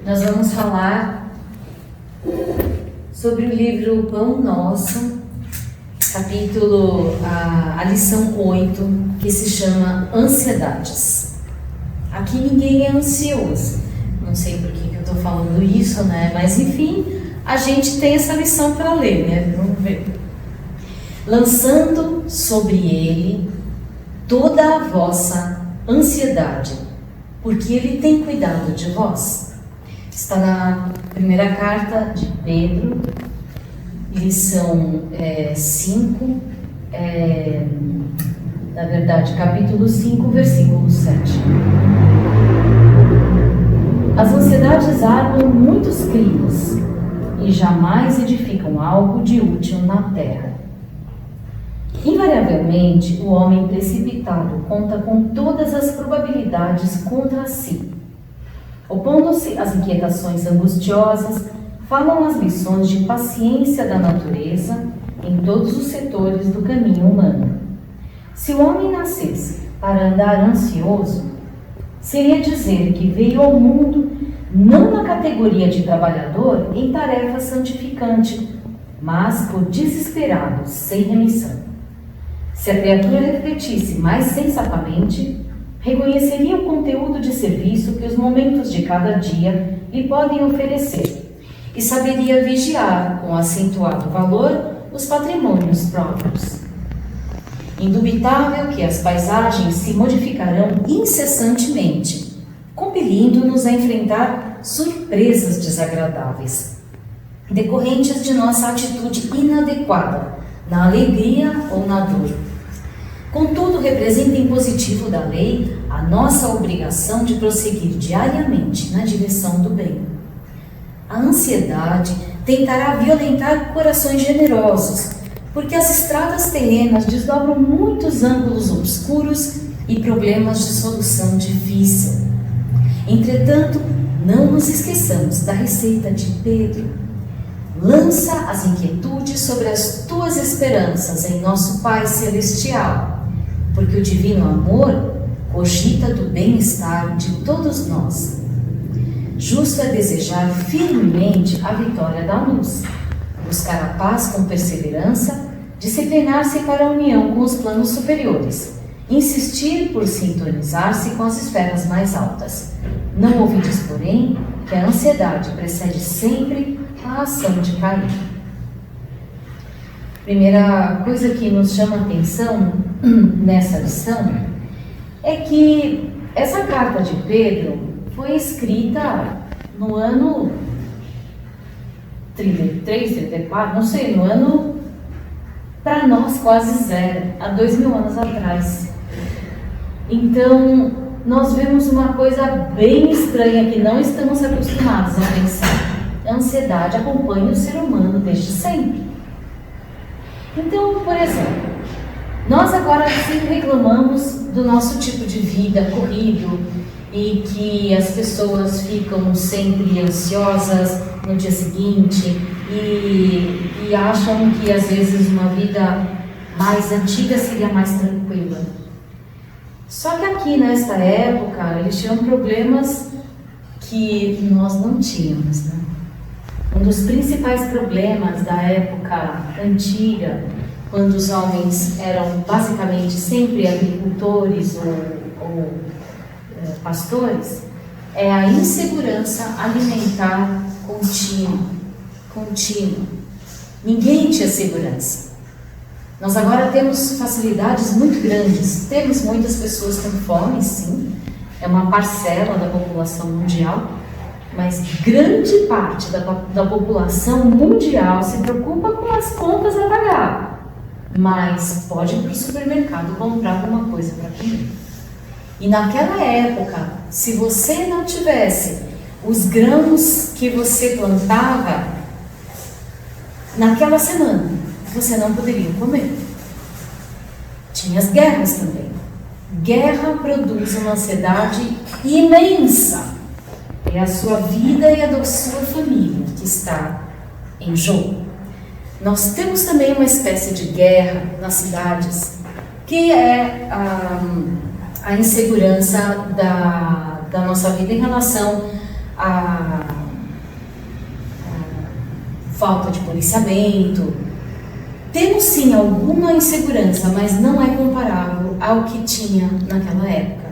nós vamos falar sobre o livro Pão Nosso, capítulo, a lição 8, que se chama Ansiedades. Aqui ninguém é ansioso, não sei por que eu estou falando isso, né? Mas enfim, a gente tem essa lição para ler, né? Vamos ver. Lançando sobre ele toda a vossa ansiedade, porque ele tem cuidado de vós. Está na primeira carta de Pedro, lição 5, na verdade, capítulo 5, versículo 7. As ansiedades armam muitos crimes e jamais edificam algo de útil na terra. Invariavelmente, o homem precipitado conta com todas as probabilidades contra si. Opondo-se às inquietações angustiosas, falam as lições de paciência da natureza em todos os setores do caminho humano. Se o homem nascesse para andar ansioso, seria dizer que veio ao mundo não na categoria de trabalhador em tarefa santificante, mas por desesperado, sem remissão. Se a criatura refletisse mais sensatamente, reconheceria o conteúdo de serviço que os momentos de cada dia lhe podem oferecer e saberia vigiar com acentuado valor os patrimônios próprios. Indubitável que as paisagens se modificarão incessantemente, compelindo-nos a enfrentar surpresas desagradáveis, decorrentes de nossa atitude inadequada, na alegria ou na dor. Contudo, representa em positivo da lei a nossa obrigação de prosseguir diariamente na direção do bem. A ansiedade tentará violentar corações generosos, porque as estradas terrenas desdobram muitos ângulos obscuros e problemas de solução difícil. Entretanto, não nos esqueçamos da receita de Pedro. Lança as inquietudes sobre as tuas esperanças em nosso Pai Celestial, porque o divino amor cogita do bem-estar de todos nós. Justo é desejar firmemente a vitória da luz, buscar a paz com perseverança, disciplinar-se para a união com os planos superiores, insistir por sintonizar-se com as esferas mais altas. Não ouvides, porém, que a ansiedade precede sempre a ação de Caim. Primeira coisa que nos chama a atenção nessa lição é que essa carta de Pedro foi escrita no ano 33, 34, não sei, no ano, para nós, quase zero, há 2000 anos atrás. Então, nós vemos uma coisa bem estranha que não estamos acostumados a pensar. A ansiedade acompanha o ser humano desde sempre. Então, por exemplo, nós agora sempre reclamamos do nosso tipo de vida corrido e que as pessoas ficam sempre ansiosas no dia seguinte e acham que às vezes uma vida mais antiga seria mais tranquila. Só que aqui nesta época eles tinham problemas que nós não tínhamos, né? Um dos principais problemas da época antiga, quando os homens eram basicamente sempre agricultores ou pastores, é a insegurança alimentar contínua. Ninguém tinha segurança. Nós agora temos facilidades muito grandes. Temos muitas pessoas com fome, sim. É uma parcela da população mundial. Mas grande parte da população mundial se preocupa com as contas a pagar, mas pode ir para o supermercado comprar alguma coisa para comer. E naquela época, se você não tivesse os grãos que você plantava, naquela semana, você não poderia comer. Tinha as guerras também. Guerra produz uma ansiedade imensa. É a sua vida e a da sua família que está em jogo. Nós temos também uma espécie de guerra nas cidades, que é a insegurança da nossa vida em relação a falta de policiamento. Temos sim alguma insegurança, mas não é comparável ao que tinha naquela época.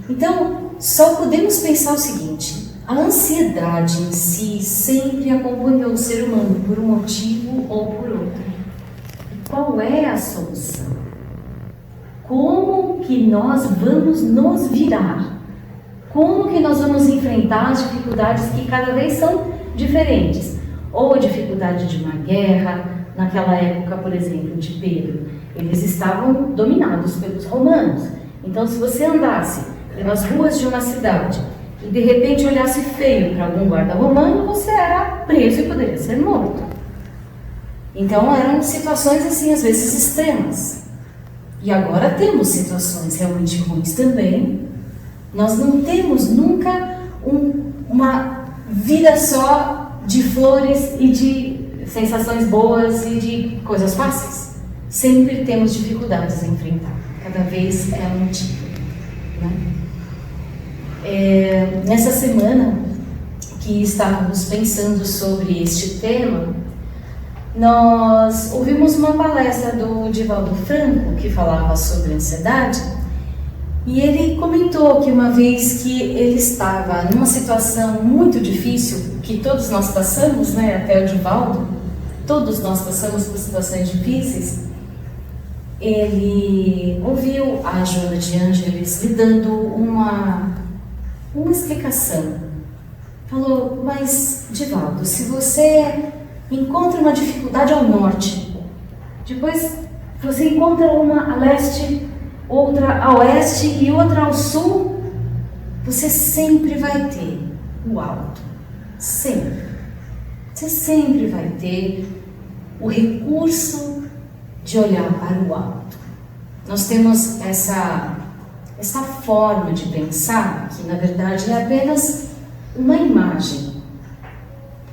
Então, só podemos pensar o seguinte: a ansiedade em si sempre acompanhou o ser humano por um motivo ou por outro. E qual é a solução? Como que nós vamos nos virar? Como que nós vamos enfrentar as dificuldades que cada vez são diferentes? Ou a dificuldade de uma guerra. Naquela época, por exemplo, de Pedro, eles estavam dominados pelos romanos. Então, se você andasse pelas ruas de uma cidade e de repente olhasse feio para algum guarda romano, você era preso e poderia ser morto. Então, eram situações assim, às vezes extremas. E agora temos situações realmente ruins também. Nós não temos nunca uma vida só de flores e de sensações boas e de coisas fáceis. Sempre temos dificuldades a enfrentar. Cada vez é um tipo, né? Nessa semana que estávamos pensando sobre este tema, nós ouvimos uma palestra do Divaldo Franco que falava sobre ansiedade, e ele comentou que uma vez que ele estava numa situação muito difícil, que todos nós passamos, né, até o Divaldo, todos nós passamos por situações difíceis, ele ouviu a Joana de Ângeles lhe dando uma explicação. Falou: mas Divaldo, se você encontra uma dificuldade ao norte, depois você encontra uma a leste, outra a oeste e outra ao sul, você sempre vai ter o alto. Sempre. Você sempre vai ter o recurso de olhar para o alto. Nós temos essa forma de pensar que, na verdade, é apenas uma imagem,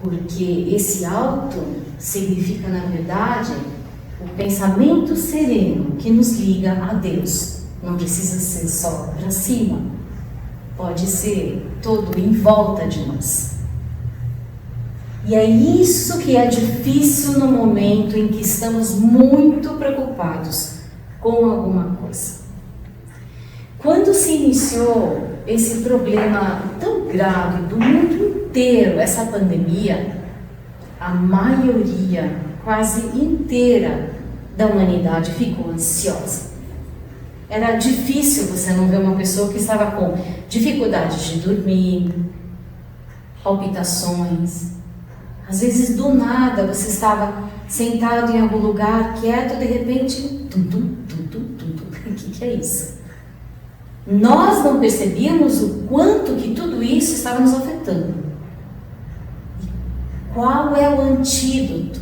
porque esse alto significa, na verdade, o pensamento sereno que nos liga a Deus. Não precisa ser só para cima, pode ser todo em volta de nós. E é isso que é difícil no momento em que estamos muito preocupados com alguma coisa. Quando se iniciou esse problema tão grave do mundo inteiro, essa pandemia, a maioria, quase inteira da humanidade ficou ansiosa. Era difícil você não ver uma pessoa que estava com dificuldade de dormir, palpitações. Às vezes, do nada, você estava sentado em algum lugar, quieto, de repente, o que é isso? Nós não percebíamos o quanto que tudo isso estava nos afetando. E qual é o antídoto?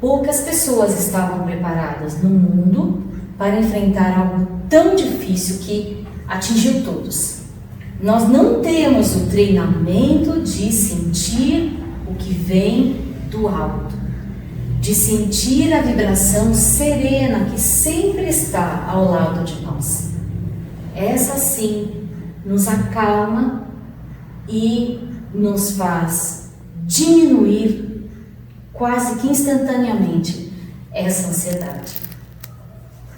Poucas pessoas estavam preparadas no mundo para enfrentar algo tão difícil que atingiu todos. Nós não temos o treinamento de sentir o que vem do alto, de sentir a vibração serena que sempre está ao lado de nós. Essa sim nos acalma e nos faz diminuir quase que instantaneamente essa ansiedade.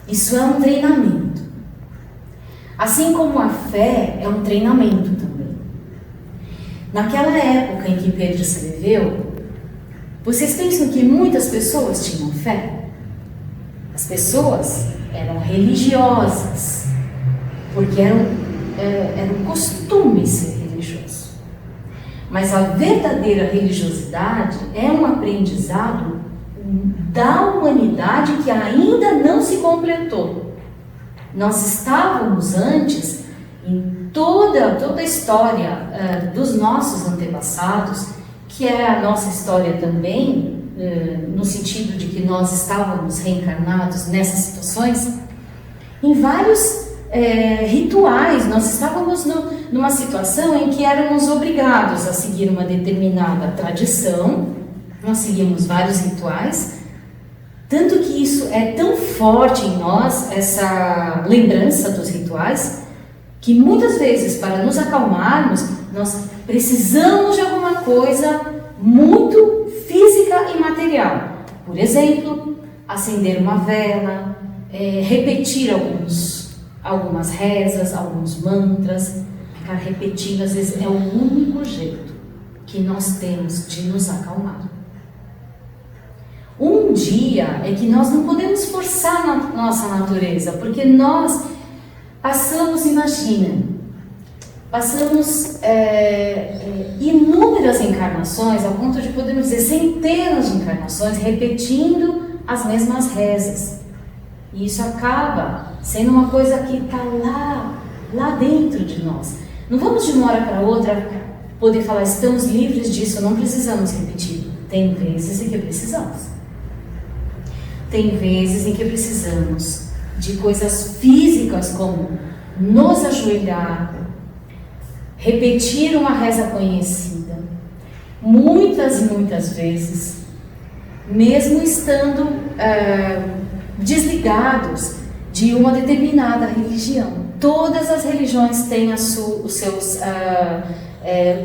Isso é um treinamento. Assim como a fé é um treinamento também. Naquela época em que Pedro escreveu, vocês pensam que muitas pessoas tinham fé? As pessoas eram religiosas, porque era um costume ser religioso. Mas a verdadeira religiosidade é um aprendizado da humanidade que ainda não se completou. Nós estávamos antes, em toda a história dos nossos antepassados, que é a nossa história também, no sentido de que nós estávamos reencarnados nessas situações, em vários rituais. Nós estávamos numa situação em que éramos obrigados a seguir uma determinada tradição. Nós seguimos vários rituais. Tanto que isso é tão forte em nós, essa lembrança dos rituais, que muitas vezes, para nos acalmarmos, nós precisamos de alguma coisa muito física e material. Por exemplo, acender uma vela, repetir algumas rezas, alguns mantras. Ficar repetindo, às vezes, é o único jeito que nós temos de nos acalmar. Um dia é que nós não podemos forçar na nossa natureza, porque nós passamos, imagina, inúmeras encarnações, a ponto de podemos dizer centenas de encarnações, repetindo as mesmas rezas. E isso acaba sendo uma coisa que está lá dentro de nós. Não vamos de uma hora para outra poder falar, estamos livres disso, não precisamos repetir. Tem vezes em que precisamos. Tem vezes em que precisamos de coisas físicas como nos ajoelhar, repetir uma reza conhecida, muitas e muitas vezes, mesmo estando desligados de uma determinada religião. Todas as religiões têm os seus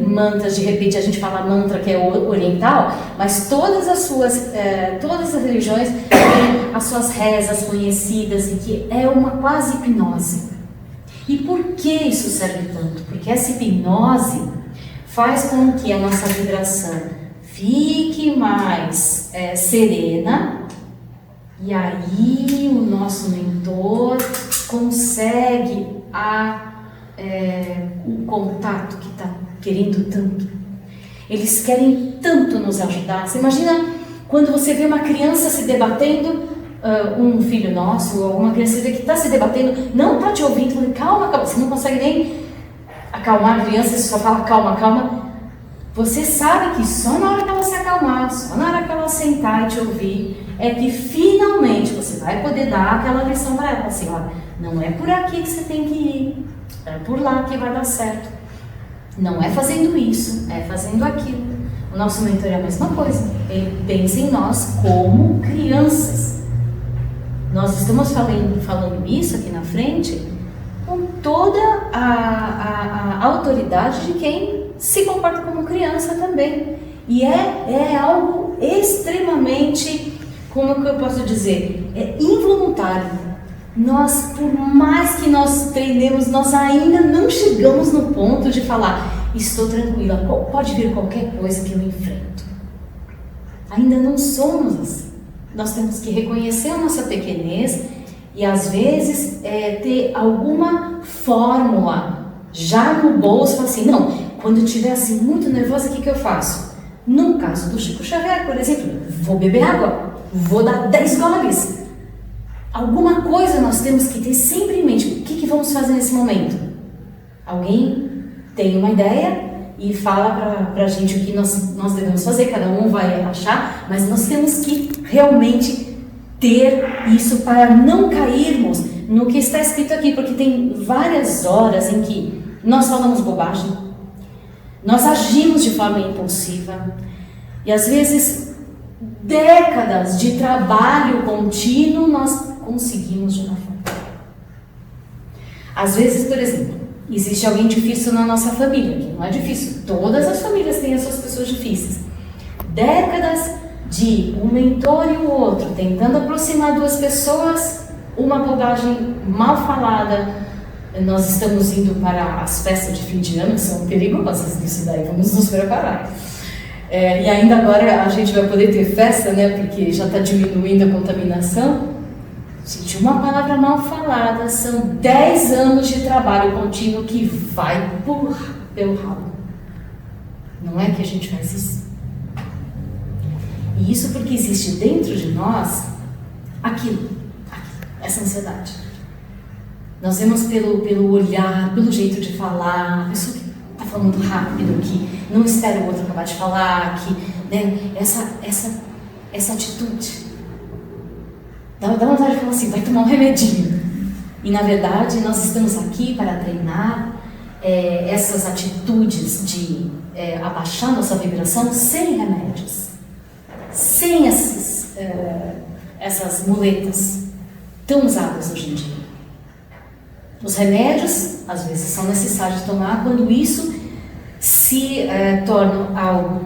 mantras de repetir. A gente fala mantra que é oriental, mas todas as religiões têm as suas rezas conhecidas e que é uma quase hipnose. E por que isso serve tanto? Porque essa hipnose faz com que a nossa vibração fique mais serena, e aí o nosso mentor consegue o contato que está querendo tanto. Eles querem tanto nos ajudar. Você imagina quando você vê uma criança se debatendo, um filho nosso, ou alguma criança que está se debatendo, não está te ouvindo, falando, calma, calma, você não consegue nem acalmar a criança, você só fala calma, calma. Você sabe que só na hora que ela se acalmar, só na hora que ela sentar e te ouvir, é que finalmente você vai poder dar aquela lição para ela, assim, olha, não é por aqui que você tem que ir, é por lá que vai dar certo. Não é fazendo isso, é fazendo aquilo. O nosso mentor é a mesma coisa, ele pensa em nós como crianças. Nós estamos falando isso aqui na frente com toda a autoridade de quem se comporta como criança também. E é algo extremamente, como que eu posso dizer, involuntário. Nós, por mais que nós treinemos, nós ainda não chegamos no ponto de falar, estou tranquila, pode vir qualquer coisa que eu enfrento. Ainda não somos assim. Nós temos que reconhecer a nossa pequenez e às vezes ter alguma fórmula já no bolso, falar assim, não, quando eu estiver assim muito nervosa, o que eu faço? No caso do Chico Xavier, por exemplo, vou beber água, vou dar 10 goles. Alguma coisa nós temos que ter sempre em mente. O que vamos fazer nesse momento? Alguém tem uma ideia e fala pra gente o que nós devemos fazer, cada um vai achar, mas nós temos que realmente ter isso para não cairmos no que está escrito aqui, porque tem várias horas em que nós falamos bobagem, nós agimos de forma impulsiva e às vezes décadas de trabalho contínuo nós conseguimos de uma forma. Às vezes, por exemplo, existe alguém difícil na nossa família, que não é difícil, todas as famílias têm as suas pessoas difíceis. Décadas de um mentor e o outro, tentando aproximar duas pessoas, uma bobagem mal falada. Nós estamos indo para as festas de fim de ano, que são perigosas nisso daí, vamos nos preparar. E ainda agora a gente vai poder ter festa, né, porque já está diminuindo a contaminação. Gente, uma palavra mal falada são 10 anos de trabalho contínuo que vai pelo rabo. Não é que a gente faz isso. E isso porque existe dentro de nós aquilo, essa ansiedade. Nós vemos pelo olhar, pelo jeito de falar, a pessoa que está falando rápido, que não espera o outro acabar de falar, que, né, essa atitude. Dá vontade de falar assim, vai tomar um remedinho. E na verdade nós estamos aqui para treinar essas atitudes de abaixar nossa vibração sem remédios, sem essas muletas tão usadas hoje em dia. Os remédios às vezes são necessários de tomar quando isso se se tornam algo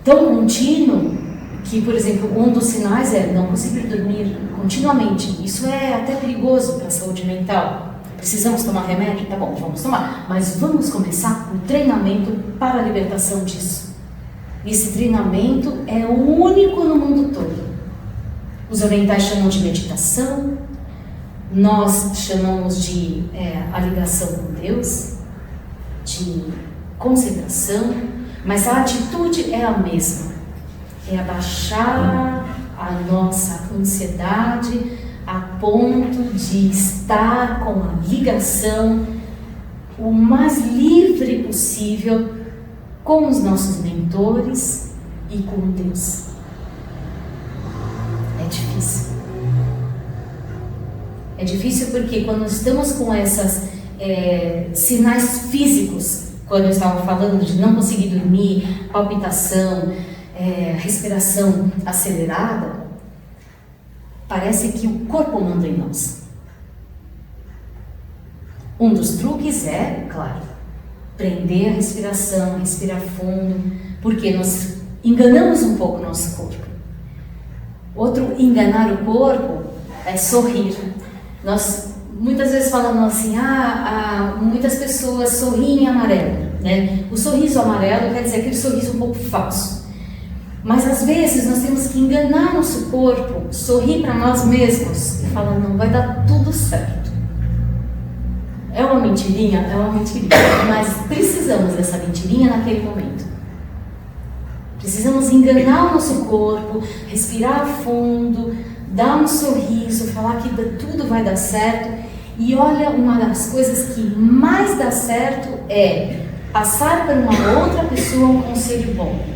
tão contínuo que, por exemplo, um dos sinais é não conseguir dormir continuamente. Isso é até perigoso para a saúde mental. Precisamos tomar remédio? Tá bom, vamos tomar. Mas vamos começar o treinamento para a libertação disso. Esse treinamento é o único no mundo todo. Os orientais chamam de meditação, nós chamamos de a ligação com Deus, de concentração, mas a atitude é a mesma. É abaixar a nossa ansiedade a ponto de estar com a ligação o mais livre possível com os nossos mentores e com Deus. É difícil. É difícil porque quando estamos com esses sinais físicos, quando eu estava falando de não conseguir dormir, palpitação, respiração acelerada, parece que o corpo manda em nós. Um dos truques é, claro, prender a respiração, respirar fundo, porque nós enganamos um pouco o nosso corpo. Outro enganar o corpo é sorrir. Nós muitas vezes falamos assim, muitas pessoas sorriem amarelo, né? O sorriso amarelo quer dizer aquele sorriso um pouco falso. Mas às vezes nós temos que enganar nosso corpo, sorrir para nós mesmos e falar, não, vai dar tudo certo. É uma mentirinha? É uma mentirinha, mas precisamos dessa mentirinha naquele momento. Precisamos enganar o nosso corpo, respirar fundo, dar um sorriso, falar que tudo vai dar certo. E olha, uma das coisas que mais dá certo é passar para uma outra pessoa um conselho bom.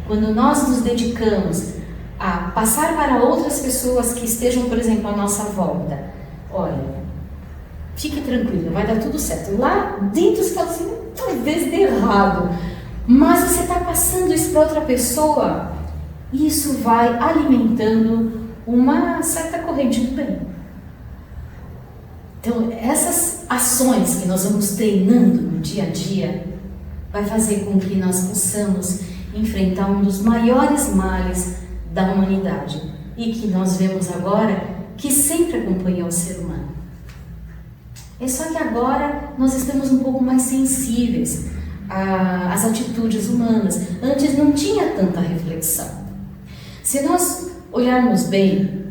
Quando nós nos dedicamos a passar para outras pessoas que estejam, por exemplo, à nossa volta, olha, fique tranquilo, vai dar tudo certo. Lá dentro você fala assim, talvez dê errado, mas você está passando isso para outra pessoa, e isso vai alimentando uma certa corrente do bem. Então, essas ações que nós vamos treinando no dia a dia, vai fazer com que nós possamos enfrentar um dos maiores males da humanidade e que nós vemos agora que sempre acompanha o ser humano. É só que agora nós estamos um pouco mais sensíveis às atitudes humanas. Antes não tinha tanta reflexão. Se nós olharmos bem,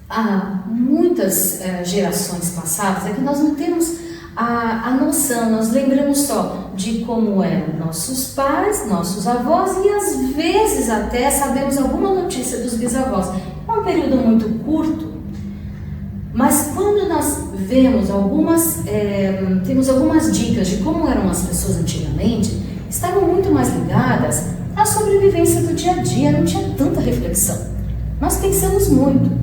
há muitas gerações passadas, é que nós não temos a noção, nós lembramos só de como eram nossos pais, nossos avós e às vezes até sabemos alguma notícia dos bisavós. É um período muito curto, mas quando nós vemos temos algumas dicas de como eram as pessoas antigamente, estavam muito mais ligadas à sobrevivência do dia a dia, não tinha tanta reflexão. Nós pensamos muito.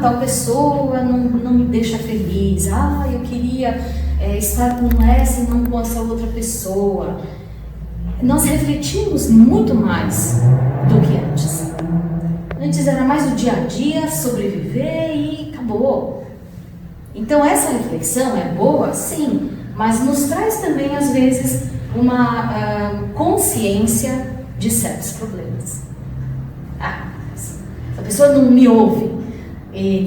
Tal pessoa não me deixa feliz. Eu queria estar com essa e não com essa outra pessoa. Nós refletimos muito mais do que antes. Antes era mais o dia a dia, sobreviver e acabou. Então essa reflexão é boa, sim, mas nos traz também às vezes uma consciência de certos problemas. A pessoa não me ouve. E,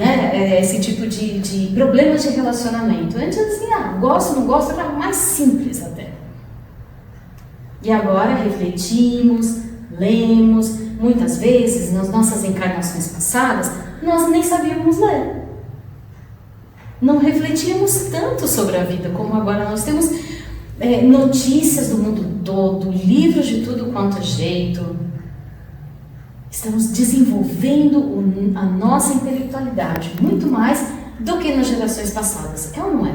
esse tipo de problemas de relacionamento. Antes assim, gosto, não gosto, era mais simples até. E agora refletimos, lemos, muitas vezes nas nossas encarnações passadas, nós nem sabíamos ler. Não refletíamos tanto sobre a vida como agora. Nós temos notícias do mundo todo, livros de tudo quanto é jeito. Estamos desenvolvendo a nossa intelectualidade muito mais do que nas gerações passadas. É ou não é?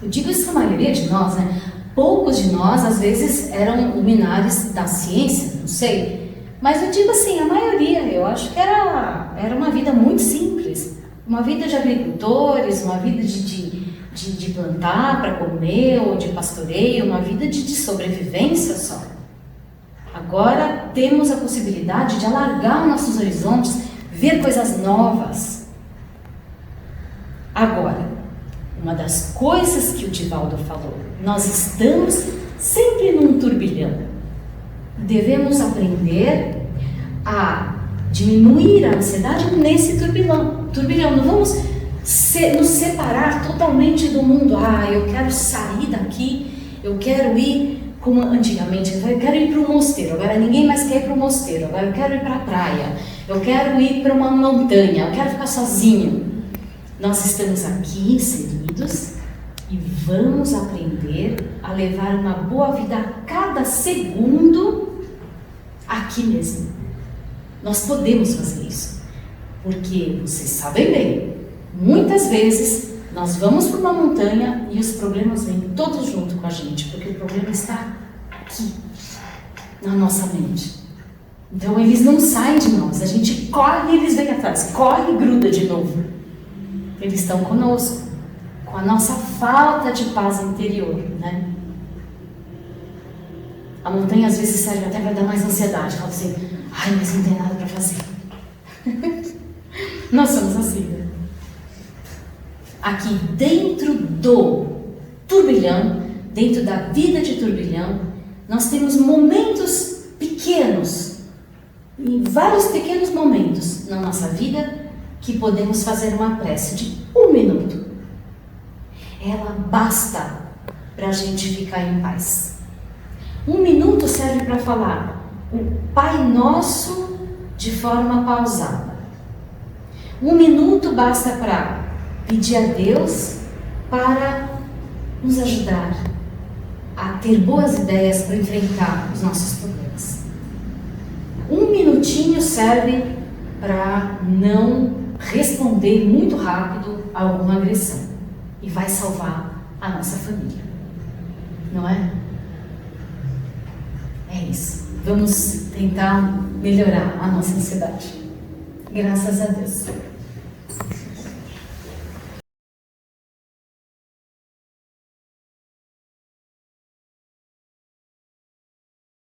Eu digo isso para a maioria de nós, né? Poucos de nós, às vezes, eram luminares da ciência, não sei. Mas eu digo assim, a maioria, eu acho que era uma vida muito simples. Uma vida de agricultores, uma vida de plantar para comer, ou de pastoreio, uma vida de sobrevivência só. Agora temos a possibilidade de alargar nossos horizontes, ver coisas novas. Agora, uma das coisas que o Divaldo falou. Nós estamos sempre num turbilhão. Devemos aprender a diminuir a ansiedade nesse turbilhão. Não vamos nos separar totalmente do mundo. Eu quero sair daqui, eu quero ir como antigamente, eu quero ir para o mosteiro, agora ninguém mais quer ir para o mosteiro, agora eu quero ir para a praia, eu quero ir para uma montanha, eu quero ficar sozinho. Nós estamos aqui inseridos e vamos aprender a levar uma boa vida a cada segundo aqui mesmo. Nós podemos fazer isso, porque vocês sabem bem, muitas vezes nós vamos para uma montanha e os problemas vêm todos junto com a gente, porque o problema está aqui, na nossa mente. Então eles não saem de nós, a gente corre e eles vêm atrás, corre e gruda de novo. Eles estão conosco, com a nossa falta de paz interior, né? A montanha às vezes serve até para dar mais ansiedade, fala assim, mas não tem nada para fazer. Nós somos assim, né? Aqui dentro do turbilhão, dentro da vida de turbilhão, nós temos momentos pequenos, em vários pequenos momentos na nossa vida, que podemos fazer uma prece de 1 minuto. Ela basta para a gente ficar em paz. 1 minuto serve para falar o Pai Nosso de forma pausada. 1 minuto basta para pedir a Deus para nos ajudar a ter boas ideias para enfrentar os nossos problemas. 1 minutinho serve para não responder muito rápido a alguma agressão e vai salvar a nossa família, não é? É isso. Vamos tentar melhorar a nossa ansiedade. Graças a Deus.